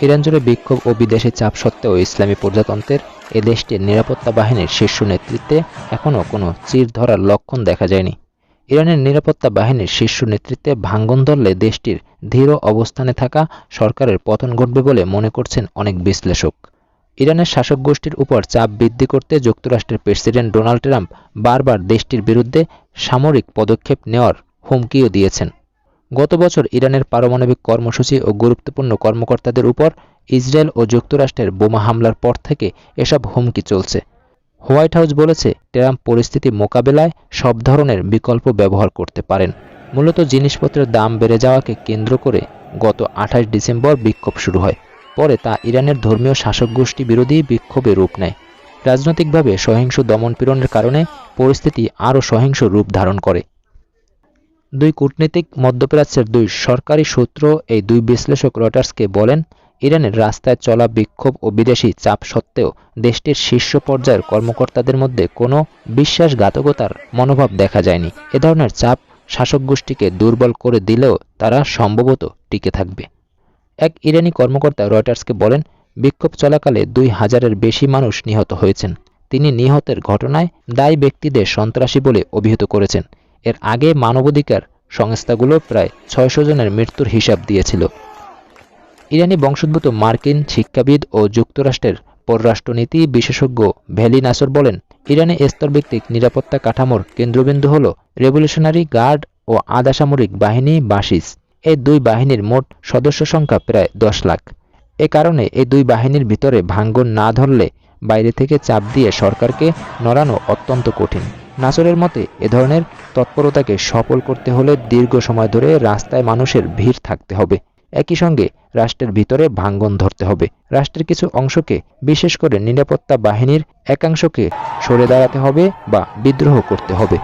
Iran জুড়ে বিক্ষোভ ও বিদেশি চাপ সত্ত্বেও ইসলামী প্রজাতন্ত্রের এ দেশটির নিরাপত্তা বাহিনীর শীর্ষ নেতৃত্বে এখনও কোনো চির ধরার লক্ষণ দেখা যায়নি। ইরানের নিরাপত্তা বাহিনীর শীর্ষ নেতৃত্বে ভাঙন ধরলে দেশটির ধীর অবস্থানে থাকা সরকারের পতন ঘটবে বলে মনে করছেন অনেক বিশ্লেষক। ইরানের শাসক গোষ্ঠীর উপর চাপ বৃদ্ধি করতে যুক্তরাষ্ট্রের প্রেসিডেন্ট ডোনাল্ড ট্রাম্প বারবার দেশটির বিরুদ্ধে সামরিক পদক্ষেপ নেওয়ার হুমকিও দিয়েছেন। গত বছর ইরানের পারমাণবিক কর্মসূচি ও গুরুত্বপূর্ণ কর্মকর্তাদের উপর ইসরায়েল ও যুক্তরাষ্ট্রের বোমা হামলার পর থেকে এসব হুমকি চলছে। হোয়াইট হাউস বলেছে, ট্রাম্প পরিস্থিতি মোকাবেলায় সব ধরনের বিকল্প ব্যবহার করতে পারেন। মূলত জিনিসপত্রের দাম বেড়ে যাওয়াকে কেন্দ্র করে গত 28 ডিসেম্বর বিক্ষোভ শুরু হয়। পরে তা ইরানের ধর্মীয় শাসক গোষ্ঠী বিরোধী বিক্ষোভে রূপ নেয়। রাজনৈতিকভাবে সহিংস দমনপীড়নের কারণে পরিস্থিতি আরও সহিংস রূপ ধারণ করে। দুই কূটনীতিক, মধ্যপ্রাচ্যের দুই সরকারি সূত্র এই দুই বিশ্লেষক রয়টার্সকে বলেন, ইরানের রাস্তায় চলা বিক্ষোভ ও বিদেশি চাপ সত্ত্বেও দেশটির শীর্ষ পর্যায়ের কর্মকর্তাদের মধ্যে কোনো বিশ্বাসঘাতকতার মনোভাব দেখা যায়নি। এ ধরনের চাপ শাসক গোষ্ঠীকে দুর্বল করে দিলেও তারা সম্ভবত টিকে থাকবে। এক ইরানি কর্মকর্তা রয়টার্সকে বলেন, বিক্ষোভ চলাকালে 2000-এর বেশি মানুষ নিহত হয়েছেন। তিনি নিহতের ঘটনায় দায়ী ব্যক্তিদের সন্ত্রাসী বলে অভিহিত করেছেন। এর আগে মানবাধিকার সংস্থাগুলো প্রায় 600 জনের মৃত্যুর হিসাব দিয়েছিল। ইরানি বংশোদ্ভূত মার্কিন শিক্ষাবিদ ও যুক্তরাষ্ট্রের পররাষ্ট্রনীতি বিশেষজ্ঞ ভ্যালি নাসর বলেন, ইরানে স্তরভিত্তিক নিরাপত্তা কাঠামোর কেন্দ্রবিন্দু হল রেভলিউশনারি গার্ড ও আধা সামরিক বাহিনী বাসিস। এই দুই বাহিনীর মোট সদস্য সংখ্যা প্রায় 10 লাখ। এ কারণে এই দুই বাহিনীর ভিতরে ভাঙন না ধরলে বাইরে থেকে চাপ দিয়ে সরকারকে নড়ানো অত্যন্ত কঠিন। নাসরের মতে, এ ধরনের তৎপরতাকে সফল করতে হলে দীর্ঘ সময় ধরে রাস্তায় মানুষের ভিড় থাকতে হবে। একই সঙ্গে রাষ্ট্রের ভিতরে ভাঙন ধরতে হবে। রাষ্ট্রের কিছু অংশকে, বিশেষ করে নিরাপত্তা বাহিনীর একাংশকে সরে দাঁড়াতে হবে বা বিদ্রোহ করতে হবে।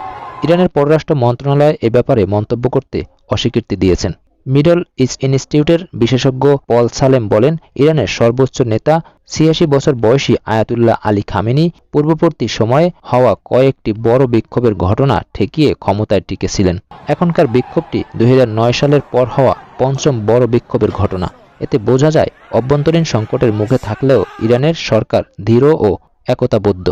ইরানের পররাষ্ট্র মন্ত্রণালয় এ ব্যাপারে মন্তব্য করতে অস্বীকৃতি দিয়েছেন। মিডল ইস্ট ইনস্টিটিউটের বিশেষজ্ঞ পল সালেম বলেন, ইরানের সর্বোচ্চ নেতা 86 বছর বয়সী আয়াতুল্লাহ আলী খামেনি পূর্ববর্তী সময়ে হওয়া কয়েকটি বড় বিক্ষোভের ঘটনা ঠেকিয়ে ক্ষমতায় টিকেছিলেন। এখনকার বিক্ষোভটি 2009 সালের পর হওয়া পঞ্চম বড় বিক্ষোভের ঘটনা। এতে বোঝা যায়, অভ্যন্তরীণ সংকটের মুখে থাকলেও ইরানের সরকার ধীর ও একতাবদ্ধ।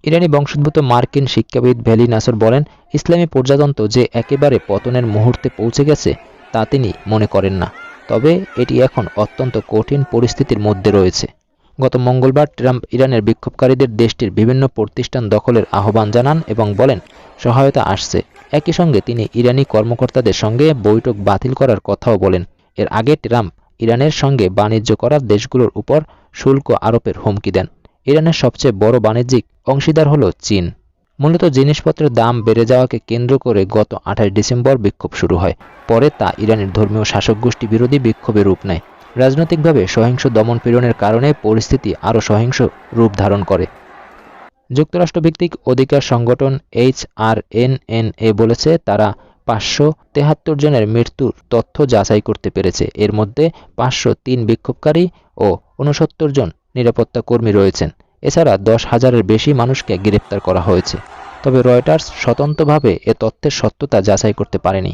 ইরানি বংশোদ্ভূত মার্কিন শিক্ষাবিদ ভ্যালি নাসর বলেন, ইসলামী প্রজাতন্ত্র যে একেবারে পতনের মুহূর্তে পৌঁছে গেছে তা তিনি মনে করেন না, তবে এটি এখন অত্যন্ত কঠিন পরিস্থিতির মধ্যে রয়েছে। গত মঙ্গলবার ট্রাম্প ইরানের বিক্ষোভকারীদের দেশটির বিভিন্ন প্রতিষ্ঠান দখলের আহ্বান জানান এবং বলেন, সহায়তা আসছে। একই সঙ্গে তিনি ইরানি কর্মকর্তাদের সঙ্গে বৈঠক বাতিল করার কথাও বলেন। এর আগে ট্রাম্প ইরানের সঙ্গে বাণিজ্য করা দেশগুলোর উপর শুল্ক আরোপের হুমকি দেন। ইরানের সবচেয়ে বড় বাণিজ্যিক অংশীদার হল চীন। মূলত জিনিসপত্রের দাম বেড়ে যাওয়াকে কেন্দ্র করে গত 28 ডিসেম্বর বিক্ষোভ শুরু হয়। পরে তা ইরানের ধর্মীয় শাসক গোষ্ঠী বিরোধী বিক্ষোভে রূপ নেয়। রাজনৈতিকভাবে সহিংস দমনপীড়নের কারণে পরিস্থিতি আরও সহিংস রূপ ধারণ করে। যুক্তরাষ্ট্রভিত্তিক অধিকার সংগঠন HRNNA বলেছে, তারা 573 জনের মৃত্যুর তথ্য যাচাই করতে পেরেছে। এর মধ্যে 503 বিক্ষোভকারী ও 69 জন নিরাপত্তা কর্মী রয়েছেন। এছাড়া 10,000-এর বেশি মানুষকে গ্রেপ্তার করা হয়েছে। তবে রয়টার্স স্বতন্ত্রভাবে এ তথ্যের সত্যতা যাচাই করতে পারেনি।